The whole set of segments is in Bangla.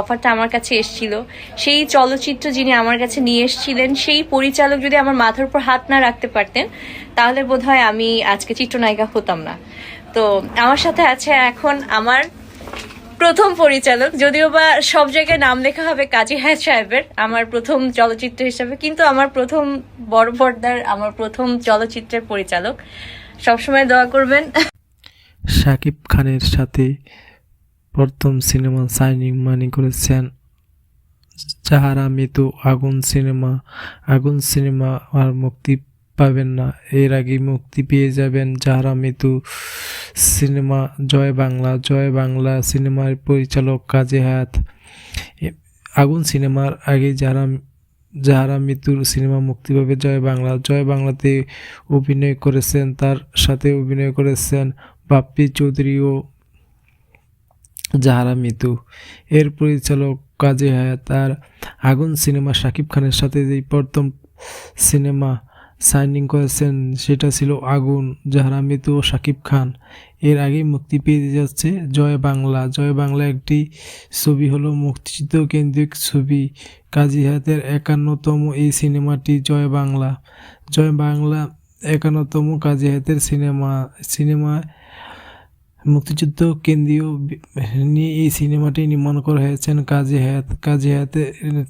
অফারটা আমার কাছে এসেছিল, সেই চলচ্চিত্র যিনি আমার কাছে নিয়ে এসেছিলেন সেই পরিচালক যদি আমার মাথার উপর হাত না রাখতে পারতেন তাহলে বোধহয় আমি আজকে চিত্রনায়িকা হতাম না। তো আমার সাথে আছে এখন আমার প্রথম পরিচালক, যদিও বা সব জায়গায় নাম লেখা হবে কাজী হায়াৎ সাহেবের, আমার প্রথম চলচ্চিত্র হিসাবে, কিন্তু আমার প্রথম বড় পর্দার আমার প্রথম চলচ্চিত্রের পরিচালক। সবসময় দোয়া করবেন। শাকিব খানের সাথে প্রথম সিনেমা সাইনিং মানি করেছেন যাহারা মিতু। আগুন সিনেমা আর মুক্তি পাবেন না, এর আগে মুক্তি পেয়ে যাবেন যাহারা মিতু সিনেমা। জয় বাংলা সিনেমার পরিচালক কাজী হায়াৎ। আগুন সিনেমার আগে যাহারা মিতুর সিনেমা মুক্তি পাবে জয় বাংলাতে অভিনয় করেছেন, তার সাথে অভিনয় করেছেন বাপ্পি চৌধুরী ও যাহারা মিতু। এর পরিচালক কাজী হায়াৎ। আর আগুন সিনেমা শাকিব খানের সাথে যেই প্রথম সিনেমা সাইনিং করেছেন সেটা ছিল আগুন, যাহারা মিতু ও শাকিব খান। এর আগেই মুক্তি পেয়ে যাচ্ছে জয় বাংলা একটি ছবি, হলো মুক্তিযুদ্ধ কেন্দ্রিক ছবি। কাজী হায়াতের 51তম এই সিনেমাটি জয় বাংলা 51তম কাজী হায়াতের সিনেমা মুক্তিযুদ্ধ কেন্দ্রীয় নিয়ে এই সিনেমাটি নির্মাণ করা হয়েছেন কাজী হায়াত।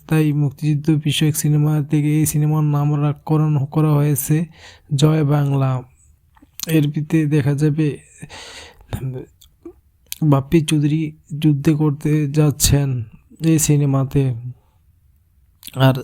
তাই মুক্তিযুদ্ধ বিষয়ক সিনেমা থেকে এই সিনেমার নামকরণ করা হয়েছে জয় বাংলা। এর ভিতরে দেখা যাবে বাপ্পি চৌধুরী যুদ্ধে করতে যাচ্ছেন এই সিনেমাতে। আর